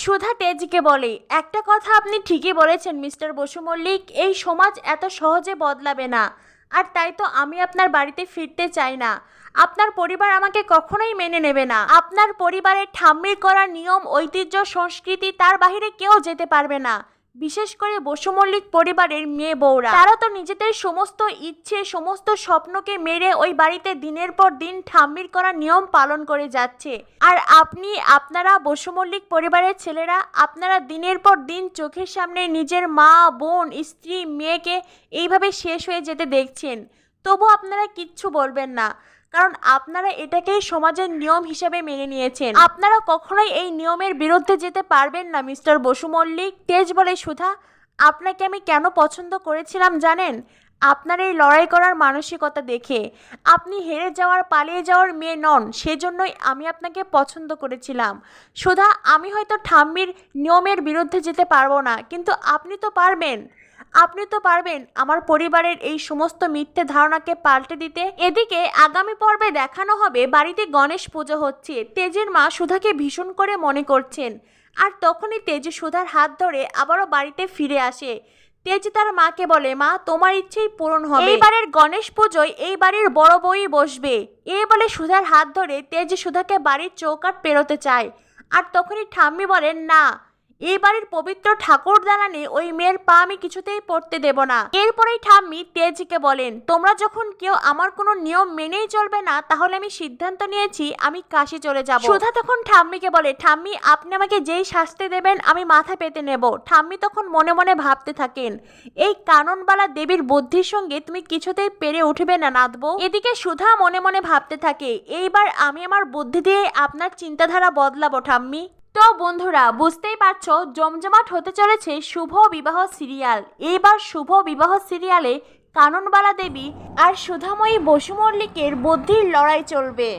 সুধা তেজকে বলে, একটা কথা আপনি ঠিকই বলেছেন মিস্টার বসু মল্লিক, এই সমাজ এত সহজে বদলাবে না। আর তাই তো আমি আপনার বাড়িতে ফিরতে চাই না। আপনার পরিবার আমাকে কখনোই মেনে নেবে না। আপনার পরিবারের ঠাম্মির করা নিয়ম, ঐতিহ্য, সংস্কৃতি, তার বাইরে কেউ যেতে পারবে না। বিশেষ করে বসু মল্লিক পরিবারের মেয়ে বউরা, তারা তো নিজেদের সমস্ত ইচ্ছে, সমস্ত স্বপ্নকে মেরে ওই বাড়িতে দিনের পর দিন ঠাম্মির করা নিয়ম পালন করে যাচ্ছে। আর আপনারা বসু মল্লিক পরিবারের ছেলেরা, আপনারা দিনের পর দিন চোখের সামনে নিজের মা, বোন, স্ত্রী, মেয়েকে এইভাবে শেষ হয়ে যেতে দেখছেন। তবু আপনারা কিচ্ছু বলবেন না, কারণ আপনারা এটাকেই সমাজের নিয়ম হিসেবে মেনে নিয়েছেন। আপনারা কখনোই এই নিয়মের বিরুদ্ধে যেতে পারবেন না মিস্টার বসু মল্লিক। তেজ বলে, সুধা, আপনাকে আমি কেন পছন্দ করেছিলাম জানেন? আপনার এই লড়াই করার মানসিকতা দেখে। আপনি হেরে যাওয়ার, পালিয়ে যাওয়ার মেয়ে নন, সেজন্যই আমি আপনাকে পছন্দ করেছিলাম। সুধা, আমি হয়তো ঠাম্মির নিয়মের বিরুদ্ধে যেতে পারবো না, কিন্তু আপনি তো পারবেন। আপনি তো পারবেন আমার পরিবারের এই সমস্ত মিথ্যে ধারণাকে পাল্টে দিতে। এদিকে আগামী পর্বে দেখানো হবে বাড়িতে গণেশ পুজো হচ্ছে। তেজের মা সুধাকে ভীষণ করে মনে করছেন। আর তখনই তেজ সুধার হাত ধরে আবারও বাড়িতে ফিরে আসে। তেজ তার মাকে বলে, মা, তোমার ইচ্ছেই পূরণ হবে। এইবারের গণেশ পুজোয় এই বাড়ির বড় বউই বসবে। এই বলে সুধার হাত ধরে তেজ সুধাকে বাড়ির চৌকাঠ পেরোতে চায়। আর তখনই ঠাম্মি বলেন, না, এই বাড়ির পবিত্র ঠাকুর দালানে ওই মেয়ের পা আমি কিছুতেই পড়তে দেব না। এরপরেই ঠাম্মি তেজকে বলেন, তোমরা যখন কেউ আমার কোনো নিয়ম মেনেই চলবে না, তাহলে আমি সিদ্ধান্ত নিয়েছি আমি কাশি চলে যাব। সুধা তখন ঠাম্মিকে বলে, ঠাম্মি, আপনি আমাকে যেই শাস্তি দেবেন আমি মাথা পেতে নেব। ঠাম্মি তখন মনে মনে ভাবতে থাকেন, এই কাননবালা দেবীর বুদ্ধির সঙ্গে তুমি কিছুতেই পেরে উঠবে না নাথবো। এদিকে সুধা মনে মনে ভাবতে থাকে, এইবার আমি আমার বুদ্ধি দিয়ে আপনার চিন্তাধারা বদলাবো ঠাম্মি। তো বন্ধুরা, বুঝতেই পারছো জমজমাট হতে চলেছে শুভ বিবাহ সিরিয়াল। এইবার শুভ বিবাহ সিরিয়ালে কাননবালা দেবী আর সুধাময়ী বসু মল্লিকের বুদ্ধির লড়াই চলবে।